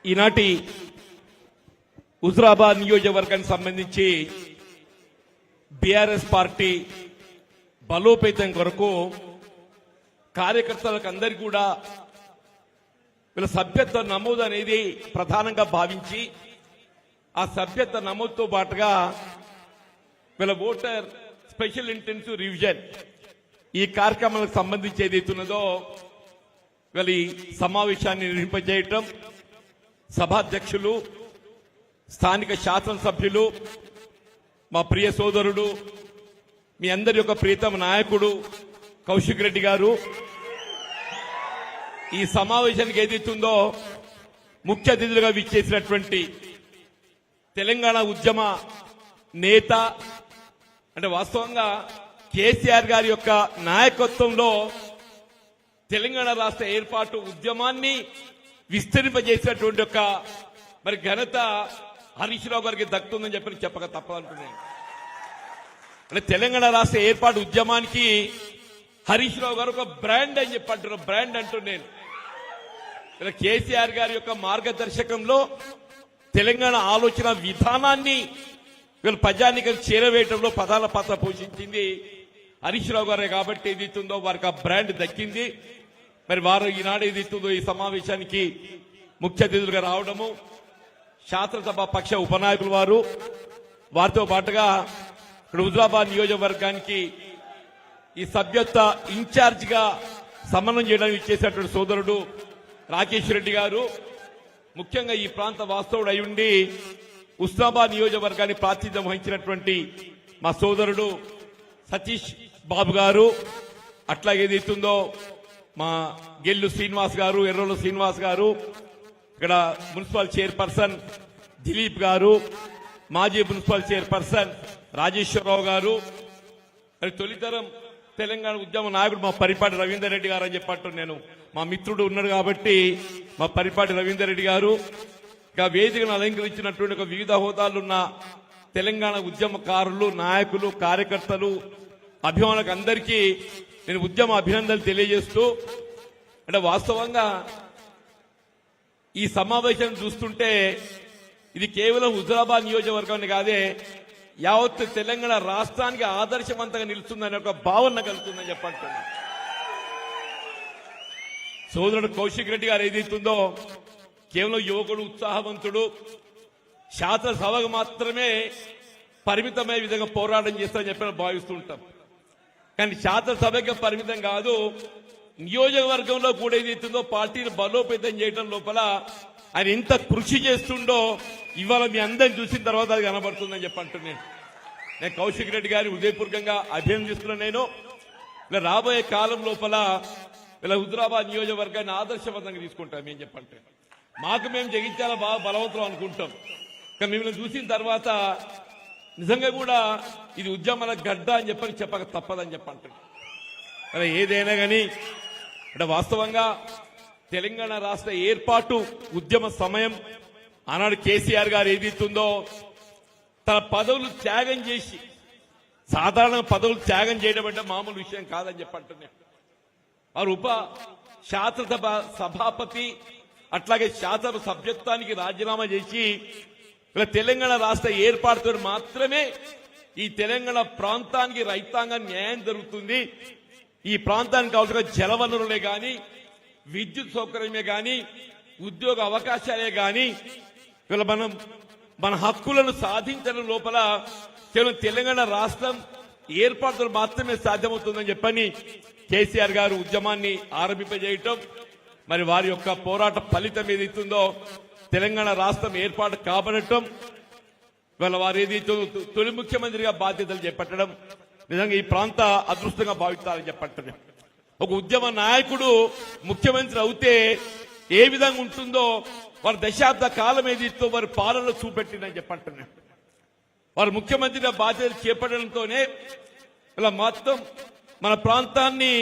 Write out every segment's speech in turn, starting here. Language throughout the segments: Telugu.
ఈనాటి హుజురాబాద్ నియోజకవర్గానికి సంబంధించి బీఆర్ఎస్ పార్టీ బలోపేతం కొరకు కార్యకర్తలకు అందరికీ కూడా వీళ్ళ సభ్యత్వ నమోదు అనేది ప్రధానంగా భావించి ఆ సభ్యత్వ నమోదుతో పాటుగా వీళ్ళ ఓటర్ స్పెషల్ ఇంటెన్సివ్ రివిజన్ ఈ కార్యక్రమాలకు సంబంధించి ఏదైతున్నదో వీళ్ళ ఈ సమావేశాన్ని నిర్వహింపజేయటం సభాధ్యక్షులు స్థానిక శాసనసభ్యులు మా ప్రియ సోదరుడు మీ అందరి యొక్క ప్రియతమ నాయకుడు కౌశిక్ రెడ్డి గారు ఈ సమావేశానికి ఏదైతుందో ముఖ్య అతిథులుగా విచ్చేసినటువంటి తెలంగాణ ఉద్యమ నేత అంటే వాస్తవంగా కేసీఆర్ గారి యొక్క నాయకత్వంలో తెలంగాణ రాష్ట్ర ఏర్పాటు ఉద్యమాన్ని విస్తరింపజేసినటువంటి ఒక మరి ఘనత హరీష్ రావు గారికి దక్కుతుందని చెప్పక తప్పదంటున్నాను. అంటే తెలంగాణ రాష్ట్ర ఏర్పాటు ఉద్యమానికి హరీష్ రావు గారు ఒక బ్రాండ్ అని చెప్పంటారు. బ్రాండ్ అంటూ నేను ఇలా కేసీఆర్ గారి యొక్క మార్గదర్శకంలో తెలంగాణ ఆలోచన విధానాన్ని వీళ్ళ ప్రజానికి చేరవేయడంలో ప్రధాన పాత్ర పోషించింది హరీష్ రావు గారే. కాబట్టి ఏదైతుందో వారికి ఆ బ్రాండ్ దక్కింది. మరి వారు ఈనాడు ఏదైతుందో ఈ సమావేశానికి ముఖ్య అతిథులుగా రావడము శాసనసభ పక్ష ఉపనాయకులు వారితో పాటుగా ఇక్కడ హుజురాబాద్ నియోజకవర్గానికి ఈ సభ్యత్వ ఇన్ఛార్జ్ గా సమన్వయం చేయడానికి ఇచ్చేసినటువంటి సోదరుడు రాకేష్ రెడ్డి గారు, ముఖ్యంగా ఈ ప్రాంత వాస్తవుడు అయ్యుండి హుస్నాబాద్ నియోజకవర్గాన్ని ప్రాతినిధ్యం వహించినటువంటి మా సోదరుడు సతీష్ బాబు గారు, అట్లాగే ఏదైతుందో మా గెల్లు శ్రీనివాస్ గారు, ఎర్రోలు శ్రీనివాస్ గారు, ఇక్కడ మున్సిపల్ చైర్పర్సన్ దిలీప్ గారు, మాజీ మున్సిపల్ చైర్పర్సన్ రాజేశ్వరరావు గారు, తొలితరం తెలంగాణ ఉద్యమ నాయకుడు మా పరిపాటి రవీందర్ రెడ్డి గారు అని చెప్పట్టు నేను మా మిత్రుడు ఉన్నాడు కాబట్టి మా పరిపాటి రవీందర్ రెడ్డి గారు, ఇంకా వేదికను అలంకరించినటువంటి ఒక వివిధ హోదాలున్న తెలంగాణ ఉద్యమకారులు, నాయకులు, కార్యకర్తలు, అభిమానులకు అందరికీ నేను ఉద్యమ అభినందనలు తెలియజేస్తూ అంటే వాస్తవంగా ఈ సమావేశం చూస్తుంటే ఇది కేవలం హుజురాబాద్ నియోజకవర్గాన్ని కాదే యావత్ తెలంగాణ రాష్ట్రానికి ఆదర్శవంతంగా నిలుస్తుందనే ఒక భావన కలుగుతుందని చెప్పంటున్నా. సోదరుడు కౌశిక్ రెడ్డి గారు ఏదైతుందో కేవలం యువకుడు, ఉత్సాహవంతుడు, శాసనసభకు మాత్రమే పరిమితమయ్యే విధంగా పోరాటం చేస్తారని చెప్పి భావిస్తూ ఉంటాం. కానీ శాసనసభకి పరిమితం కాదు, నియోజకవర్గంలో కూడా ఏదైతుందో పార్టీని బలోపేతం చేయడం లోపల ఆయన ఎంత కృషి చేస్తుండో ఇవాళ మీ అందరిని చూసిన తర్వాత అది కనబడుతుందని చెప్పంటున్నాను. నేను కౌశిక్ రెడ్డి గారిని హృదయపూర్వకంగా అభినందిస్తున్నాను. నేను ఇలా రాబోయే కాలం లోపల ఇలా హుజురాబాద్ నియోజకవర్గాన్ని ఆదర్శవంతంగా తీసుకుంటాం. ఏం చెప్పంటే మాకు మేము జగించాల బాగా బలవంతం అనుకుంటాం, కానీ మిమ్మల్ని చూసిన తర్వాత నిజంగా కూడా ఇది ఉద్యమాల గడ్డ అని చెప్పక తప్పదని చెప్పంటారు. అలా ఏదైనా కానీ అంటే వాస్తవంగా తెలంగాణ రాష్ట్ర ఏర్పాటు ఉద్యమ సమయం ఆనాడు కేసీఆర్ గారు ఏదైతుందో తన పదవులు త్యాగం చేసి, సాధారణ పదవులు త్యాగం చేయడం అంటే మామూలు విషయం కాదని చెప్పంటున్నాను. వారు శాసనసభ సభాపతి అట్లాగే శాసనసభ సభ్యత్వానికి రాజీనామా చేసి ఇలా తెలంగాణ రాష్ట్ర ఏర్పాటుతో మాత్రమే ఈ తెలంగాణ ప్రాంతానికి రైతాంగం న్యాయం జరుగుతుంది. ఈ ప్రాంతానికి కావాల్సిన జలవనరులే గాని, విద్యుత్ సౌకర్యమే గాని, ఉద్యోగ అవకాశాలే గాని ఇలా మన హక్కులను సాధించడం లోపల కేవలం తెలంగాణ రాష్ట్రం ఏర్పాటుతో మాత్రమే సాధ్యమవుతుందని చెప్పని కేసీఆర్ గారు ఉద్యమాన్ని ఆరంభింపజేయటం, మరి వారి యొక్క పోరాట ఫలితం ఏదైతుందో తెలంగాణ రాష్ట్రం ఏర్పాటు కాబడటం, ఇవాళ వారు ఏదైతే తొలి ముఖ్యమంత్రిగా బాధ్యతలు చేపట్టడం నిజంగా ఈ ప్రాంత అదృష్టంగా భావిస్తారని చెప్పంటున్నాను. ఒక ఉద్యమ నాయకుడు ముఖ్యమంత్రి అవుతే ఏ విధంగా ఉంటుందో వారి దశాబ్ద కాలం ఏదైతే వారి పాలనలో చూపెట్టిందని చెప్పంటున్నాను. వారు ముఖ్యమంత్రిగా బాధ్యతలు చేపట్టడంతోనే ఇలా మొత్తం మన ప్రాంతాన్ని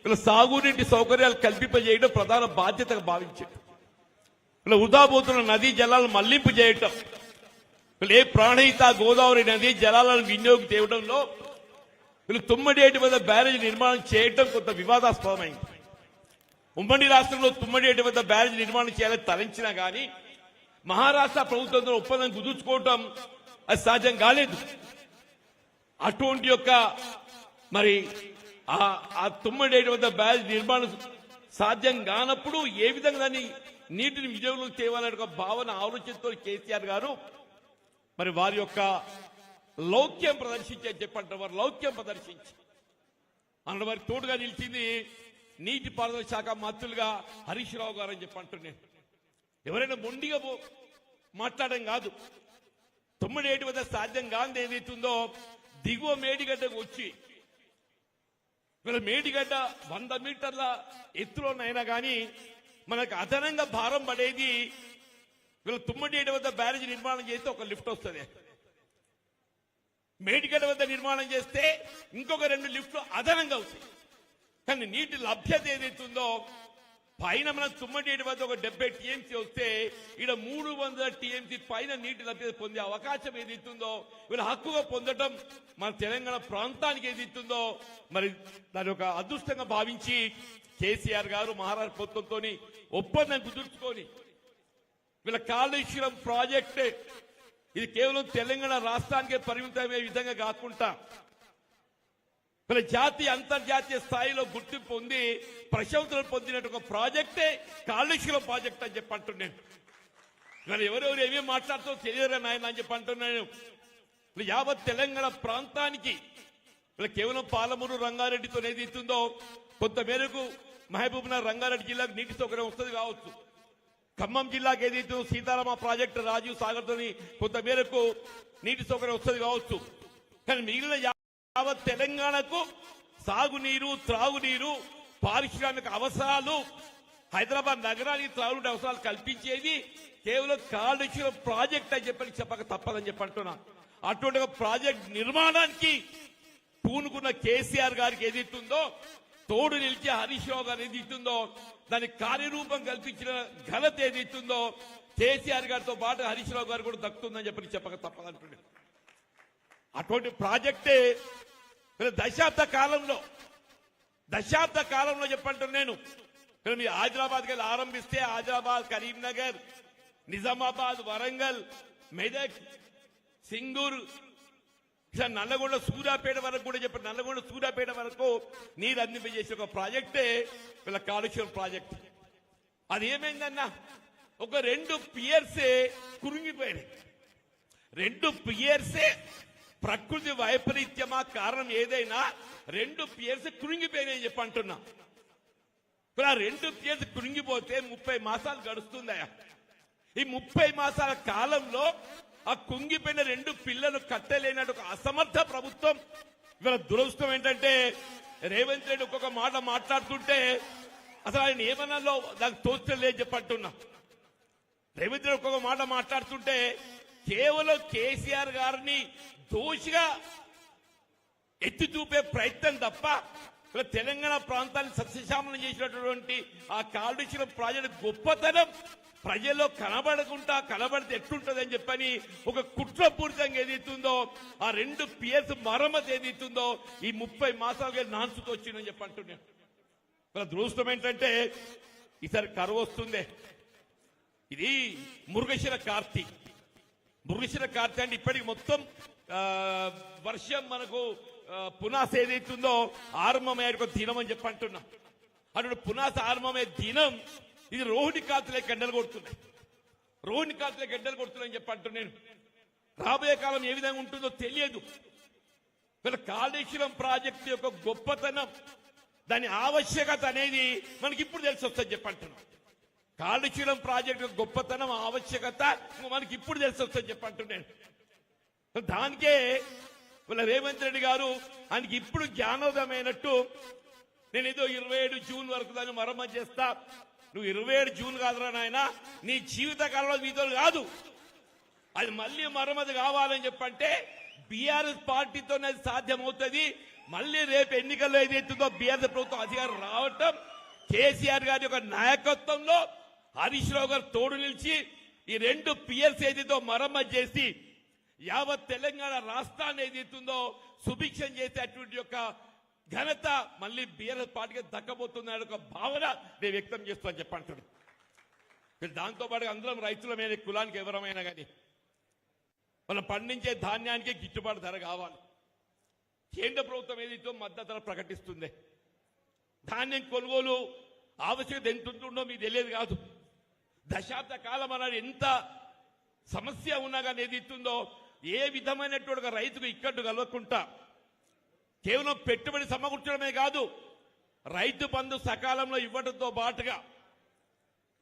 ఇలా సాగునీటి సౌకర్యాలు కల్పింపజేయడం ప్రధాన బాధ్యతగా భావించారు. ఇలా వృధాపోతున్న నదీ జలాలను మళ్లింపు చేయటం, ఏ ప్రాణహిత గోదావరి నదీ జలాలను వినియోగం చేయడంలో వీళ్ళు తుమ్మడేటి వద్ద బ్యారేజ్ నిర్మాణం చేయటం కొంత వివాదాస్పదమైంది. ఉమ్మడి రాష్ట్రంలో తుమ్మడేటి వద్ద బ్యారేజ్ నిర్మాణం చేయాలని తలంచినా గానీ మహారాష్ట్ర ప్రభుత్వంతో ఒప్పందం కుదుర్చుకోవటం అది సాధ్యం కాలేదు. అటువంటి యొక్క మరి ఆ తుమ్మడేటి వద్ద బ్యారేజ్ నిర్మాణం సాధ్యం కానప్పుడు ఏ విధంగా దాన్ని నీటిని వినియోగంలోకి తేవాలనే ఒక భావన ఆలోచనతో కేసీఆర్ గారు మరి వారి యొక్క లౌక్యం ప్రదర్శించని చెప్పంటారు. వారు లౌక్యం ప్రదర్శించి అన్న వారికి తోడుగా నిలిచింది నీటిపారుదల శాఖ మంత్రులుగా హరీష్ రావు గారు అని చెప్పంటున్నాను. ఎవరైనా మొండిగా మాట్లాడడం కాదు. తుమ్మడేటి వద్ద సాధ్యం కాంది ఏదైతుందో దిగువ మేడిగడ్డకు వచ్చి వీళ్ళ మేడిగడ్డ 100 మీటర్ల ఎత్తులోనైనా కానీ మనకు అదనంగా భారం పడేది వీళ్ళ తుమ్మడేటి వద్ద బ్యారేజ్ నిర్మాణం చేస్తే ఒక లిఫ్ట్ వస్తుంది. మేడిగడ్డ వద్ద నిర్మాణం చేస్తే ఇంకొక 2 లిఫ్ట్లు అదనంగా అవుతాయి. కానీ నీటి లభ్యత ఏదైతుందో పైన మన తుమ్మడేటి వద్ద ఒక 70 టీఎంసీ వస్తే ఇక్కడ 300 టీఎంసీ పైన నీటి లభ్యత పొందే అవకాశం ఏదైతుందో వీళ్ళ హక్కుగా పొందడం మన తెలంగాణ ప్రాంతానికి ఏదైతుందో మరి దాని ఒక అదృష్టంగా భావించి కేసీఆర్ గారు మహారాష్ట్ర ప్రభుత్వంతో ఒప్పందం కుదుర్చుకొని వీళ్ళ కాళేశ్వరం ప్రాజెక్టే ఇది కేవలం తెలంగాణ రాష్ట్రానికే పరిమితమయ్యే విధంగా కాకుండా వీళ్ళ జాతీయ అంతర్జాతీయ స్థాయిలో గుర్తింపు పొంది ప్రశంసలు పొందినట్టు ఒక ప్రాజెక్టే కాళేశ్వరం ప్రాజెక్ట్ అని చెప్పంటున్నాను. ఇవాళ ఎవరెవరు ఏమేమి మాట్లాడుతూ తెలియదురా నాయన అని చెప్పంటున్నాను. యావత్ తెలంగాణ ప్రాంతానికి వీళ్ళ కేవలం పాలమూరు రంగారెడ్డితో ఏదైతుందో కొంత మేరకు మహబూబ్నగర్ రంగారెడ్డి జిల్లాకు నీటి సౌకర్యం వస్తుంది కావచ్చు. ఖమ్మం జిల్లాకు ఏదైతే సీతారామ ప్రాజెక్టు రాజీవ్ సాగర్ తోని కొంత మేరకు నీటి సౌకర్యం వస్తుంది కావచ్చు. కానీ మిగిలిన యావత్ తెలంగాణకు సాగునీరు, త్రాగునీరు, పారిశ్రామిక అవసరాలు, హైదరాబాద్ నగరానికి త్రాగునీటి అవసరాలు కల్పించేది కేవలం కాళేశ్వరం ప్రాజెక్ట్ అని చెప్పక తప్పదని చెప్పంటున్నా. అటువంటి ఒక ప్రాజెక్ట్ నిర్మాణానికి పూనుకున్న కేసీఆర్ గారికి ఏదైతుందో తోడు నిలిచి హరీష్ రావు గారు ఏదైతుందో దానికి కార్యరూపం కల్పించిన ఘనత ఏదైతుందో కేసీఆర్ గారితో పాటు హరీష్ రావు గారు కూడా దక్కుతుందని చెప్పక తప్పదంటున్నాడు. అటువంటి ప్రాజెక్టే దశాబ్ద కాలంలో చెప్పంటున్నాను. మీరు హైదరాబాద్ కి ఆరంభిస్తే హైదరాబాద్, కరీంనగర్, నిజామాబాద్, వరంగల్, మెదక్, సింగూరు, నల్లగొండ, సూర్యాపేట వరకు కూడా చెప్పండి. నల్లగొండ, సూర్యాపేట వరకు నీరు అందింపజేసే ఒక ప్రాజెక్టే వీళ్ళ కాళేశ్వరం ప్రాజెక్ట్. అది ఏమైందన్నా ఒక 2 పియర్సే కురింగిపోయాయి. 2 పియర్సే ప్రకృతి వైపరీత్యమా కారణం ఏదైనా 2 పియర్స్ కురింగిపోయినాయని చెప్పి అంటున్నా. ఇప్పుడు ఆ 2 పియర్స్ కురింగిపోతే 30 మాసాలు గడుస్తుందయా. ఈ 30 మాసాల కాలంలో ఆ కుంగిపోయిన 2 పిల్లలు కట్టలేనట్టు ఒక అసమర్థ ప్రభుత్వం. ఇవాళ దురదృష్టం ఏంటంటే రేవంత్ రెడ్డి ఒక్కొక్క మాట మాట్లాడుతుంటే అసలు ఆయన ఏమన్నాలో నాకు తోచలేదు చెప్పంటున్నా. రేవంత్ రెడ్డి ఒక్కొక్క మాట మాట్లాడుతుంటే కేవలం కేసీఆర్ గారిని దోషిగా ఎత్తి చూపే ప్రయత్నం తప్ప తెలంగాణ ప్రాంతాన్ని సస్యశ్యామలం చేసినటువంటి ఆ కాళేశ్వరం ప్రాజెక్టు గొప్పతనం ప్రజల్లో కనబడితే ఎట్లుంటుందని చెప్పని ఒక కుట్రపూరితంగా ఏదైతుందో ఆ 2 పియర్స్ మరమ్మతు ఏదైతుందో ఈ 30 మాసాలుగా నాన్సుతో వచ్చిందని చెప్పి అంటున్నాను. దురదృష్టం ఏంటంటే ఈసారి కరువు వస్తుందే. ఇది మృగశిర కార్తీ అంటే ఇప్పటికి మొత్తం వర్షం మనకు పునాస ఏదైతుందో ఆరంభమయ్యే దినం అని చెప్పి అంటున్నా. అటు పునాస ఆరంభమయ్యే దినం ఇది రోహిణి కాతులే గడ్డలు కొడుతున్నాయని చెప్పి అంటున్నాను. రాబోయే కాలం ఏ విధంగా ఉంటుందో తెలియదు. కాళేశ్వరం ప్రాజెక్టు యొక్క గొప్పతనం, దాని ఆవశ్యకత అనేది మనకి ఇప్పుడు తెలిసి వస్తుంది చెప్పంటున్నాం. కాళేశ్వరం ప్రాజెక్టు యొక్క గొప్పతనం, ఆవశ్యకత మనకి ఇప్పుడు తెలిసి వస్తుంది చెప్పంటున్నాను. దానికే వీళ్ళ రేవంత్ రెడ్డి గారు ఆయనకి ఇప్పుడు జ్ఞానోదయమైనట్టు నేనేదో 27 జూన్ వరకు దాన్ని మరమ్మతు చేస్తా. నువ్వు 27 జూన్ కాదురా నాయన, నీ జీవితకాలంలో మీతో కాదు, అది మళ్ళీ మరమ్మతు కావాలని చెప్పంటే బీఆర్ఎస్ పార్టీతోనే సాధ్యమవుతుంది. మళ్ళీ రేపు ఎన్నికల్లో ఏదైతుందో బీఆర్ఎస్ ప్రభుత్వం అధికారం రావటం, కేసీఆర్ గారి యొక్క నాయకత్వంలో హరీష్ రావు గారు తోడు నిలిచి ఈ 2 పియర్స్ ఏదైతే మరమ్మతు చేసి యావత్ తెలంగాణ రాష్ట్రాన్ని ఏదైతుందో సుభిక్షం చేసేటువంటి యొక్క ఘనత మళ్ళీ బీఆర్ఎస్ పార్టీకి దక్కబోతుందనే ఒక భావన నేను వ్యక్తం చేస్తాను చెప్పంటున్నాను. దాంతో పాటు అందరం రైతులమైన కులానికి ఎవరమైనా కానీ మనం పండించే ధాన్యానికి గిట్టుబాటు ధర కావాలి. కేంద్ర ప్రభుత్వం ఏదైతే మద్దతు ధర ప్రకటిస్తుంది, ధాన్యం కొనుగోలు ఆవశ్యకత ఎంత ఉంటుందో మీకు తెలియదు కాదు. దశాబ్ద కాలం అన్నాడు ఎంత సమస్య ఉన్నా కానీ ఏది ఇస్తుందో ఏ విధమైనటువంటి ఒక రైతుకు ఇక్కట్టు కలవకుండా కేవలం పెట్టుబడి సమకూర్చడమే కాదు, రైతు బంధు సకాలంలో ఇవ్వడంతో పాటుగా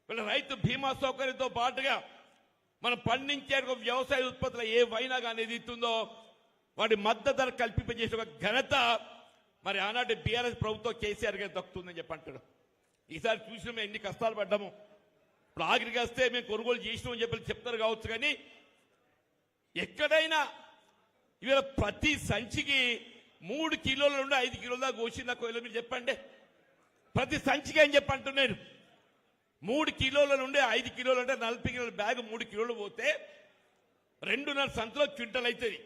వీళ్ళ రైతు బీమా సౌకర్యంతో పాటుగా మనం పండించే వ్యవసాయ ఉత్పత్తులు ఏవైనా కానీ ఏది ఇస్తుందో వాటి మద్దతు ధర కల్పింపజేసే ఒక ఘనత మరి ఆనాటి బీఆర్ఎస్ ప్రభుత్వం కేసీఆర్ గారికి దక్కుతుందని చెప్పి అంటాడు. ఈసారి చూసిన మేము ఎన్ని కష్టాలు పడ్డాము. ఇప్పుడు ఆఖరికి వస్తే మేము కొనుగోలు చేసినామని చెప్పి చెప్తారు కావచ్చు, కానీ ఎక్కడైనా ఇవాళ ప్రతి సంచికి 3 కిలోల నుండి 5 కిలోల దాకా కోసిందా కోయలో మీరు చెప్పండి. ప్రతి సంచికి అని చెప్పి అంటున్నారు 3 కిలోల నుండి 5 కిలోలు అంటే 40 కిలోల బ్యాగ్ 3 కిలోలు పోతే 2.5 సంతలో క్వింటల్ అవుతుంది.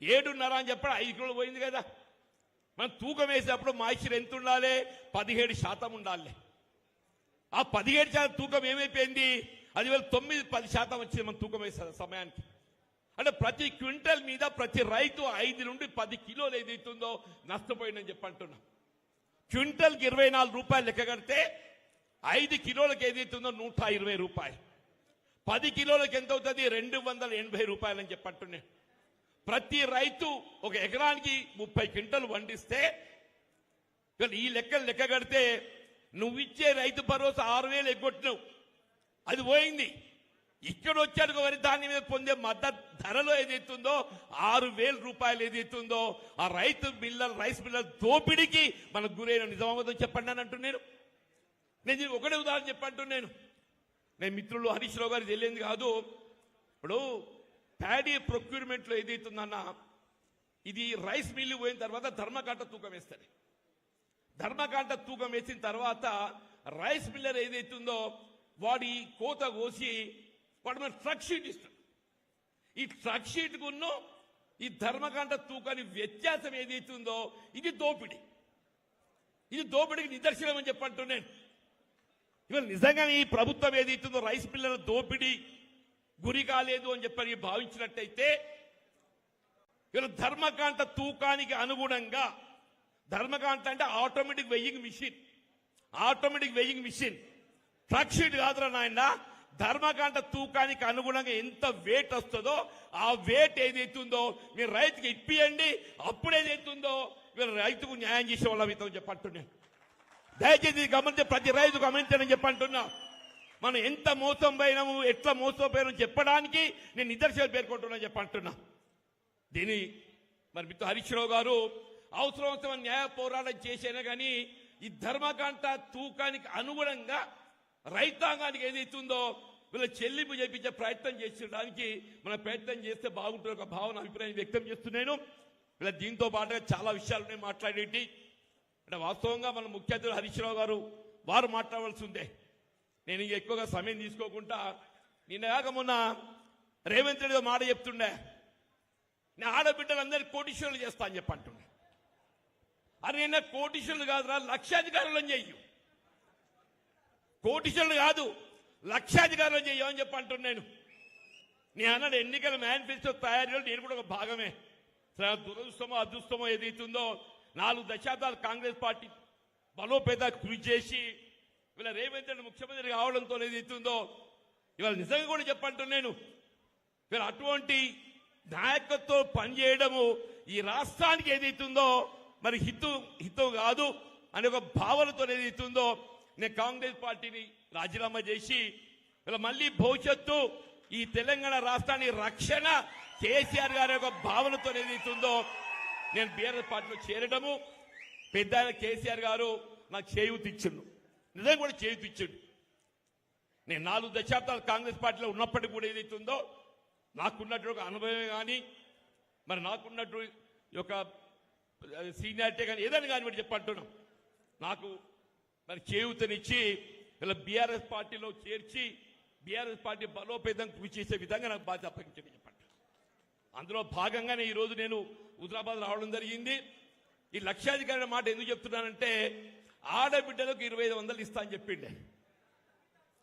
7.5 అని చెప్పడం 5 కిలోలు పోయింది కదా. మనం తూకం వేసేటప్పుడు మాయిశ్చర్ ఎంత ఉండాలి? 17% ఉండాలి. ఆ 17% తూకం ఏమైపోయింది? అది వేళ 9-10% వచ్చింది మన తూకం వేసే సమయానికి. అంటే ప్రతి క్వింటల్ మీద ప్రతి రైతు 5 నుండి 10 కిలోలు ఏదైతుందో నష్టపోయిందని చెప్పి అంటున్నాం. క్వింటల్కి 24 రూపాయలు లెక్క కడితే 5 కిలోలకు ఏదైతుందో 120 రూపాయలు, 10 కిలోలకు ఎంత అవుతుంది? 280 రూపాయలు అని చెప్పి అంటున్నాను. ప్రతి రైతు ఒక ఎకరానికి 30 క్వింటలు పండిస్తే ఈ లెక్కలు లెక్క కడితే నువ్వు ఇచ్చే రైతు భరోసా 6,000 ఎగ్గొట్టినావు, అది పోయింది. ఇక్కడ వచ్చాడు వరి ధాన్యం మీద పొందే మద్దతు ధరలో ఏదైతుందో 6,000 రూపాయలు ఏదైతుందో ఆ రైతు రైస్ మిల్లర్ దోపిడీకి మనకు గురైన నిజామాబాద్ చెప్పండి అని అంటున్నాను. నేను ఒకటే ఉదాహరణ చెప్పంటున్నాను. నేను మిత్రులు హరీష్ రావు గారు తెలియదు కాదు. ఇప్పుడు ప్యాడీ ప్రొక్యూర్మెంట్లో ఏదైతుందన్నా ఇది రైస్ మిల్లు పోయిన తర్వాత ధర్మకాంట తూకం వేస్తుంది. ధర్మకాంట తూకం వేసిన తర్వాత రైస్ మిల్లర్ ఏదైతుందో వాడి కోత కోసి వాడు మన ట్రక్ షీట్ ఇస్తాడు. ఈ ట్రక్ షీట్ కున్నో ఈ ధర్మకాంట తూకాన్ని వ్యత్యాసం ఏదైతుందో ఇది దోపిడీ. ఇది దోపిడీకి నిదర్శనం అని చెప్పంటున్నాను. ఇవాళ నిజంగా ఈ ప్రభుత్వం ఏదైతుందో రైస్ మిల్లర్ దోపిడీ గురి కాలేదు అని చెప్పని భావించినట్టయితే ఇవాళ ధర్మకాంట తూకానికి అనుగుణంగా, ధర్మకాంట అంటే automatic weighing machine, automatic weighing machine, truck sheet కాదురా నాయన. ధర్మకాంట తూకానికి అనుగుణంగా ఎంత వెయిట్ వస్తుందో ఆ వెయిట్ ఏదైతుందో మీరు రైతుకి ఇప్పియండి. అప్పుడు ఏదైతుందో మీరు రైతుకు న్యాయం చేసే వాళ్ళ విధంగా చెప్పంటున్నాను. దయచేసి గమనించే ప్రతి రైతు గమనించాలని చెప్పంటున్నా. మనం ఎంత మోసం పోయినాము, ఎట్లా మోసపోయినాము చెప్పడానికి నేను నిదర్శనాలు పేర్కొంటున్నా చెప్పంటున్నా. దీని మరి మిత్రుడు హరీష్ రావు గారు అవసరం న్యాయ పోరాటం చేసేనా కానీ ఈ ధర్మకాంట తూకానికి అనుగుణంగా రైతాంగానికి ఏదైతుందో వీళ్ళ చెల్లింపు చేయించే ప్రయత్నం చేసడానికి మనం ప్రయత్నం చేస్తే బాగుంటుంది ఒక భావన అభిప్రాయం వ్యక్తం చేస్తున్నాను. వీళ్ళ దీంతో పాటుగా చాలా విషయాలు మాట్లాడేటి అంటే వాస్తవంగా మన ముఖ్య అతిథులు హరీష్ రావు గారు వారు మాట్లాడవలసి ఉందే. నేను ఇంక ఎక్కువగా సమయం తీసుకోకుండా నిన్నగాక మొన్న రేవంత్ రెడ్డి మాట చెప్తుండే, నేను ఆడబిడ్డలందరినీ కోటీశ్వరులు చేస్తా అని చెప్పి అంటుండే. అది నిన్న కోటీశ్వరులు కాదురా, లక్షాధికారులను చెయ్యు. కోటీశ్వరులు కాదు, లక్షాధికారులు చెయ్యమని చెప్పి అంటున్నాను. నేను అన్నాడు ఎన్నికల మేనిఫెస్టో తయారీలో నేను కూడా ఒక భాగమే. దురదృష్టమో అదృష్టమో ఏదైతుందో 4 దశాబ్దాలు కాంగ్రెస్ పార్టీ బలోపేత కృషి చేసి ఇవాళ రేవంత్ రెడ్డి ముఖ్యమంత్రి కావడంతో ఏదైతుందో ఇవాళ నిజంగా కూడా చెప్పంటున్నాను. ఇవాళ అటువంటి నాయకత్వం పనిచేయడము ఈ రాష్ట్రానికి ఏదైతుందో మరి హితం కాదు అనే ఒక భావనతో ఏదైతుందో నేను కాంగ్రెస్ పార్టీని రాజీనామా చేసి ఇలా మళ్ళీ భవిష్యత్తు ఈ తెలంగాణ రాష్ట్రాన్ని రక్షణ కేసీఆర్ గారి యొక్క భావనతో ఏదైతుందో నేను బీఆర్ఎస్ పార్టీలో చేరడము. పెద్ద కేసీఆర్ గారు నాకు చేయూతిచ్చిండు, నిజంగా కూడా చేయూతిచ్చిండు. నేను 4 దశాబ్దాలు కాంగ్రెస్ పార్టీలో ఉన్నప్పటికీ కూడా ఏదైతుందో నాకున్నట్టు ఒక అనుభవమే కానీ మరి నాకున్నట్టు యొక్క సీనియారిటీ కానీ ఏదని కానీ మీరు చెప్పంటున్నాం. నాకు మరి చేయూతనిచ్చి ఇలా బీఆర్ఎస్ పార్టీలో చేర్చి బీఆర్ఎస్ పార్టీ బలోపేతం కృషి చేసే విధంగా నాకు బాధ్యత అప్పగించండి చెప్పండి. అందులో భాగంగానే ఈరోజు నేను హుజరాబాద్ రావడం జరిగింది. ఈ లక్షాధికారి మాట ఎందుకు చెప్తున్నానంటే ఆడబిడ్డలకు 2,500 ఇస్తా అని చెప్పిండే.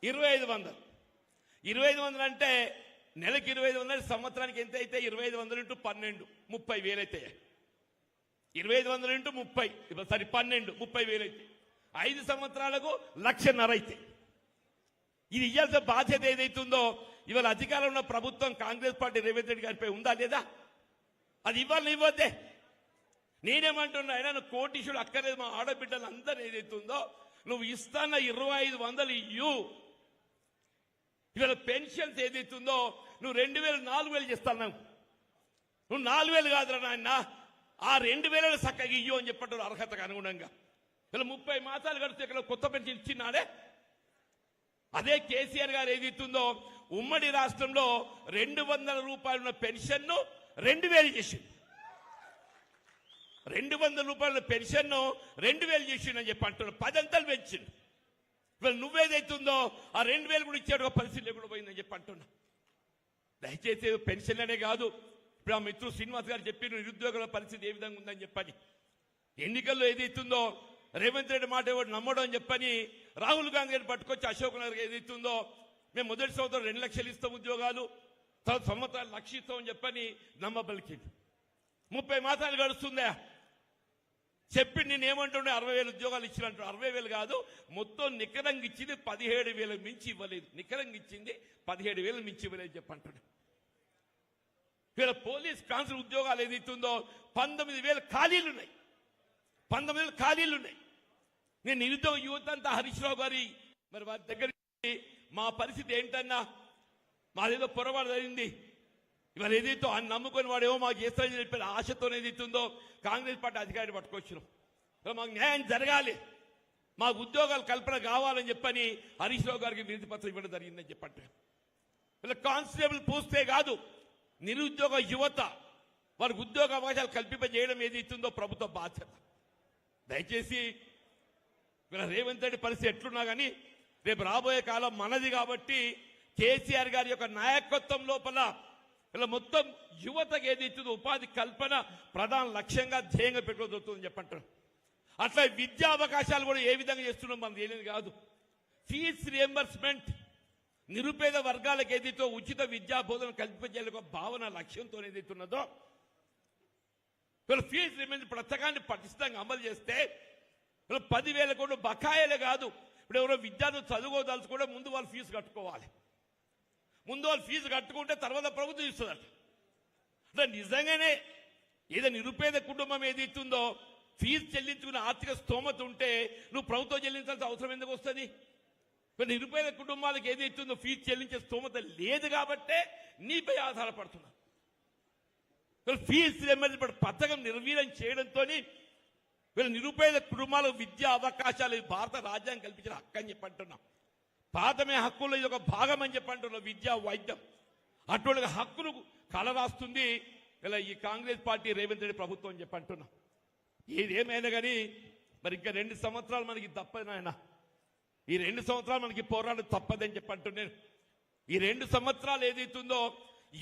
2,500 2500 అంటే నెలకి 2500 సంవత్సరానికి ఎంత అయితే 2500 ఇంటూ 12 30,000 అయితే 2500 ఇంటూ 30 సరే 12 30,000 అయితే 5 సంవత్సరాలకు 1,50,000 అయితే ఇది ఇయ్యాల్సిన బాధ్యత ఏదైతుందో ఇవాళ అధికారంలో ఉన్న ప్రభుత్వం కాంగ్రెస్ పార్టీ రేవంత్ రెడ్డి గారిపై ఉందా లేదా? అది ఇవ్వాలని ఇవ్వద్దే. నేనేమంటున్నా, అయినా నువ్వు కోటీశ్వరుడు అక్కర్లేదు, మా ఆడబిడ్డలు అందరూ ఏదైతుందో నువ్వు ఇస్తాన్న 2,500 ఇయ్యు. ఇవాళ పెన్షన్స్ ఏదైతుందో నువ్వు 2,000 4,000 చేస్తాను. నువ్వు 4,000 కాదురా నాయన, ఆ 2,000 చక్కగా ఇయ్యు అని చెప్పట్టు అర్హతకు అనుగుణంగా. ఇలా 30 మాసాలు గడిస్తే ఇక్కడ కొత్త పెన్షన్ ఇచ్చినాడే. అదే కేసీఆర్ గారు ఏదైతుందో ఉమ్మడి రాష్ట్రంలో 200 రూపాయలు ఉన్న పెన్షన్ ను 2,000 చేసింది. 200 రూపాయల పెన్షన్ ను 2,000 చేసిండని చెప్పి అంటున్నారు. 10 అంతలు పెంచిండు. ఇవాళ నువ్వేదైతుందో ఆ 2,000 కూడా ఇచ్చాడు, పరిస్థితి లేకుండా పోయిందని చెప్పి అంటున్నా. దయచేసి పెన్షన్ అనే కాదు, ఇప్పుడు ఆ మిత్రుడు శ్రీనివాస్ గారు చెప్పి నిరుద్యోగుల పరిస్థితి ఏ విధంగా ఉందని చెప్పని, ఎన్నికల్లో ఏదైతుందో రేవంత్ రెడ్డి మాట ఎవరు నమ్మడం అని చెప్పని రాహుల్ గాంధీ గారిని పట్టుకొచ్చి అశోక్ నగర్ ఏదైతుందో మేము మొదటి సంవత్సరం 2 లక్షలు ఇస్తాం ఉద్యోగాలు, తర్వాత సంవత్సరాలు 1,00,000 ఇస్తామని చెప్పని నమ్మబలికింది. 30 మాసాలు గడుస్తుందా చెప్పి నేను ఏమంటుండే 60,000 ఉద్యోగాలు ఇచ్చినట్టు. 60,000 కాదు, మొత్తం నికరంగా ఇచ్చింది 17,000 మించి ఇవ్వలేదు. నికరంగా ఇచ్చింది 17,000 మించి ఇవ్వలేదు చెప్పంటుండే. వీళ్ళ పోలీస్ కానిస్టేబుల్ ఉద్యోగాలు ఏదైతుందో 19,000 ఖాళీలు ఉన్నాయి. 19,000 ఖాళీలు ఉన్నాయి. నేను నిరుద్యోగ యువత అంతా హరీష్ రావు గారి మరి వారి దగ్గర మా పరిస్థితి ఏంటన్నా, మాదేదో పొరపాటు జరిగింది, ఇవాళ ఏదైతే ఆయన నమ్ముకొని వాడేమో మాకు చేస్తారని చెప్పిన ఆశతో ఏదైతుందో కాంగ్రెస్ పార్టీ అధికారిని పట్టుకొచ్చినాం. మాకు న్యాయం జరగాలి, మాకు ఉద్యోగాలు కల్పన కావాలని చెప్పని హరీష్ రావు గారికి వినతి పత్రం ఇవ్వడం జరిగిందని చెప్పంటే, ఇలా కానిస్టేబుల్ పూస్తే కాదు, నిరుద్యోగ యువత వారికి ఉద్యోగ అవకాశాలు కల్పింపజేయడం ఏదైతుందో ప్రభుత్వ బాధ్యత. దయచేసి ఇలా రేవంత్ రెడ్డి పరిస్థితి ఎట్లున్నా కానీ రేపు రాబోయే కాలం మనది కాబట్టి కేసీఆర్ గారి యొక్క నాయకత్వం లోపల ఇలా మొత్తం యువతకు ఏదైతుందో ఉపాధి కల్పన ప్రధాన లక్ష్యంగా ధ్యేయంగా పెట్టుకోదవుతుందని చెప్పంటారు. అట్లా విద్యా అవకాశాలు కూడా ఏ విధంగా చేస్తున్నాం మనం తెలియదు కాదు. ఫీజ్ రియంబర్స్మెంట్, నిరుపేద వర్గాలకు ఏదైతే ఉచిత విద్యా బోధన కల్పించాలి ఒక భావన లక్ష్యంతో ఏదైతున్నదో వీళ్ళు ఫీజు రియంబర్స్మెంట్ పథకాన్ని పటిష్టంగా అమలు చేస్తే 10,000 కోట్లు బకాయిలే కాదు. ఇప్పుడు ఎవరో విద్యార్థులు చదువుకోదలుచుకుంటే ముందు వాళ్ళు ఫీజు కట్టుకోవాలి. ముందు వాళ్ళు ఫీజు కట్టుకుంటే తర్వాత ప్రభుత్వం ఇస్తుందట. అంటే నిజంగానే ఏదో నిరుపేద కుటుంబం ఏదైతుందో ఫీజు చెల్లించుకునే ఆర్థిక స్తోమత ఉంటే నువ్వు ప్రభుత్వం చెల్లించాల్సిన అవసరం ఎందుకు వస్తుంది? నిరుపేద కుటుంబాలకు ఏదైతుందో ఫీజు చెల్లించే స్తోమత లేదు కాబట్టే నీపై ఆధారపడుతున్నా. ఫీజు రియంబర్స్మెంట్ పథకం నిర్వీర్యం చేయడంతో వీళ్ళ నిరుపేద కుటుంబాలకు విద్యా అవకాశాలు భారత రాజ్యాంగం కల్పించిన హక్కు అని చెప్పంటున్నాం. ప్రాథమిక హక్కుల్లో ఇది ఒక భాగం అని చెప్పంటున్నాం. విద్యా వైద్యం అటువంటి హక్కును కలరాస్తుంది ఇలా ఈ కాంగ్రెస్ పార్టీ రేవంత్ రెడ్డి ప్రభుత్వం అని చెప్పంటున్నాం. ఏదేమైనా కానీ మరి ఇంకా 2 సంవత్సరాలు మనకి తప్పదు నాయన. ఈ 2 సంవత్సరాలు మనకి పోరాటం తప్పదని చెప్పంటున్నాను. ఈ 2 సంవత్సరాలు ఏదైతుందో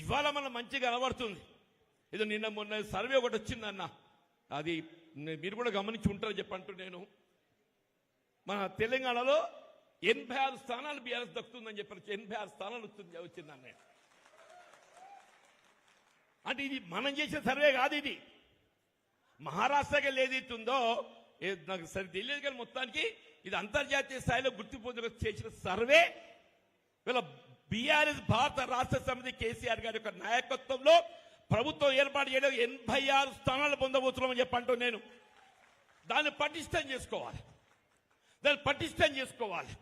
ఇవాళ మనం మంచిగా కనబడుతుంది. ఇది నిన్న మొన్న సర్వే ఒకటి వచ్చిందన్న, అది మీరు కూడా గమనించి ఉంటారని చెప్పంటూ నేను మన తెలంగాణలో 86 స్థానాలు బీఆర్ఎస్ దక్కుతుందని చెప్పారు. 86 స్థానాలు వచ్చిందన్న. అంటే ఇది మనం చేసే సర్వే కాదు, ఇది మహారాష్ట్రకి ఏదైతుందో నాకు సరి తెలియదు కానీ మొత్తానికి ఇది అంతర్జాతీయ స్థాయిలో గుర్తింపు చేసిన సర్వే. వీళ్ళ బీఆర్ఎస్ భారత రాష్ట్ర సమితి కేసీఆర్ గారి యొక్క నాయకత్వంలో ప్రభుత్వం ఏర్పాటు చేయడం 86 స్థానాలు పొందబోతున్నామని చెప్పంటూ నేను దాన్ని పటిష్టం చేసుకోవాలి.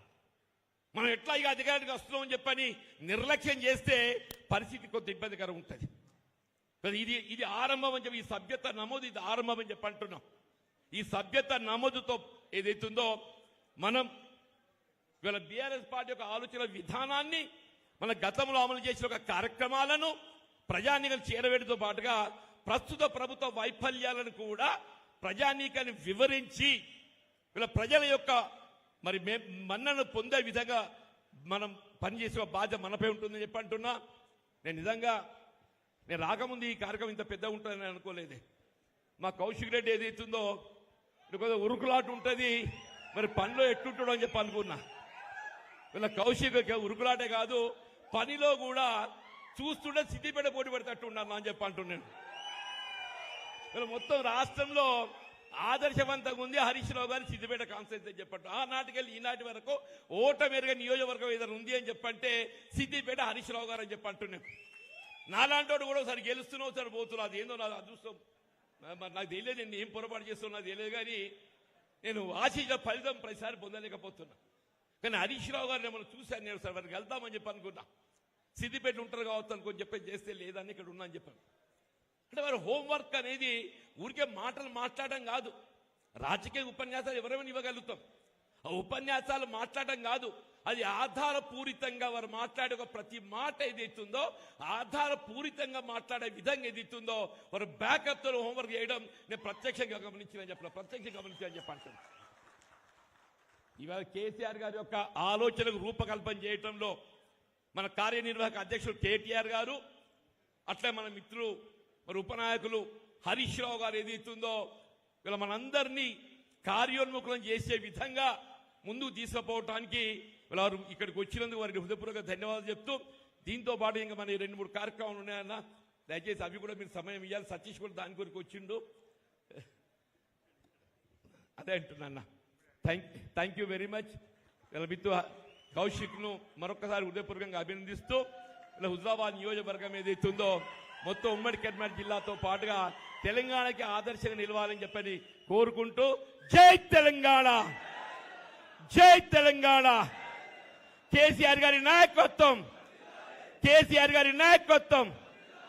మనం ఎట్లా ఇక అధికారానికి వస్తున్నామని చెప్పని నిర్లక్ష్యం చేస్తే పరిస్థితి కొంత ఇబ్బందికరం ఉంటుంది. ఇది ఆరంభం అని చెప్పి, ఈ సభ్యత నమోదు ఇది ఆరంభం అని చెప్పి అంటున్నాం. ఈ సభ్యత నమోదుతో ఏదైతుందో మనం ఇవాళ బీఆర్ఎస్ పార్టీ యొక్క ఆలోచన విధానాన్ని మన గతంలో అమలు చేసిన ఒక కార్యక్రమాలను ప్రజానీకం చేరవేయడంతో పాటుగా ప్రస్తుత ప్రభుత్వ వైఫల్యాలను కూడా ప్రజానీకాన్ని వివరించి వీళ్ళ ప్రజల యొక్క మరి మన్నను పొందే విధంగా మనం పనిచేసే బాధ్యత మనపై ఉంటుందని చెప్పి అంటున్నా. నేను రాకముందు ఈ కార్యక్రమం ఇంత పెద్ద ఉంటుందని అనుకోలేదే. మా కౌశిక్ రెడ్డి ఏదైతుందో కొద్దిగా ఉరుకులాట ఉంటుంది, మరి పనిలో ఎట్టుంటాడో అని చెప్పి అనుకున్నా. వీళ్ళ కౌశిక్ ఉరుకులాటే కాదు, పనిలో కూడా చూస్తుంటే సిద్దిపేట పోటీ పడేటట్టు ఉన్నాను అని చెప్పి అంటున్నాను. ఇలా మొత్తం రాష్ట్రంలో ఆదర్శవంతంగా ఉంది హరీష్ రావు గారి సిద్దిపేట కాన్ఫరెన్స్ అని చెప్పట్టు. ఆనాటికెళ్ళి ఈనాటి వరకు ఓటమెరుగ నియోజకవర్గం ఏదైనా ఉంది అని చెప్పంటే సిద్దిపేట హరీష్ రావు గారు అని చెప్పి అంటున్నాం. నాలాంటి కూడా ఒకసారి గెలుస్తున్నావు ఒకసారి పోతున్నావు, అది ఏందో నాకు అదృష్టం, మరి నాకు తెలియదు, నేను ఏం పొరపాటు చేస్తున్నా నాకు తెలియదు, కానీ నేను ఆశించిన ఫలితం ప్రతిసారి పొందలేకపోతున్నా. కానీ హరీష్ రావు గారిని మనం చూశాను, నేను సార్ వారికి వెళ్తామని చెప్పి అనుకున్నా, సిద్దిపేట ఉంటారు కావచ్చు అనుకుని చెప్పి చేస్తే లేదని ఇక్కడ ఉన్నా అని చెప్పాను. అంటే వారి హోంవర్క్ అనేది ఊరికే మాటలు మాట్లాడడం కాదు, రాజకీయ ఉపన్యాసాలు ఎవరైనా ఇవ్వగలుగుతాం, ఆ ఉపన్యాసాలు మాట్లాడడం కాదు, అది ఆధారపూరితంగా వారు మాట్లాడే ఒక ప్రతి మాట ఏదైతుందో ఆధారపూరితంగా మాట్లాడే విధంగా ఏదైతుందో వారు బ్యాకప్ తో హోంవర్క్ చేయడం నేను ప్రత్యక్షంగా గమనించానని చెప్పిన ప్రత్యక్షంగా గమనించాలని చెప్పంటాను. ఇవాళ కేసీఆర్ గారి యొక్క ఆలోచనకు రూపకల్పన చేయడంలో మన కార్యనిర్వాహక అధ్యక్షుడు కేటీఆర్ గారు, అట్లే మన మిత్రులు మరి ఉపనాయకులు హరీష్ రావు గారు ఏదైతుందో ఇలా మనందరినీ కార్యోన్ముఖులను చేసే విధంగా ముందుకు తీసుకుపోవటానికి వారు ఇక్కడికి వచ్చినందుకు వారికి హృదయపూర్వక ధన్యవాదాలు చెప్తూ, దీంతో పాటు ఇంకా మన 2-3 కార్యక్రమాలు ఉన్నాయన్న, దయచేసి అవి కూడా మీరు సమయం ఇవ్వాలి. సతీష్ కూడా దాని కొరకు వచ్చిండు, అదే అంటున్నా. Thank you very much. ఇలా మిత్తు కౌశిక్ను మరొకసారి హృదయపూర్వకంగా అభినందిస్తూ, ఇలా హుజరాబాద్ నియోజకవర్గం ఏదైతుందో మొత్తం ఉమ్మడి కర్నూలు జిల్లాతో పాటుగా తెలంగాణకి ఆదర్శంగా నిలవాలని చెప్పని కోరుకుంటూ, జై తెలంగాణ, జై తెలంగాణ, కేసీఆర్ గారి నాయకత్వం, కేసీఆర్ గారి నాయకత్వం.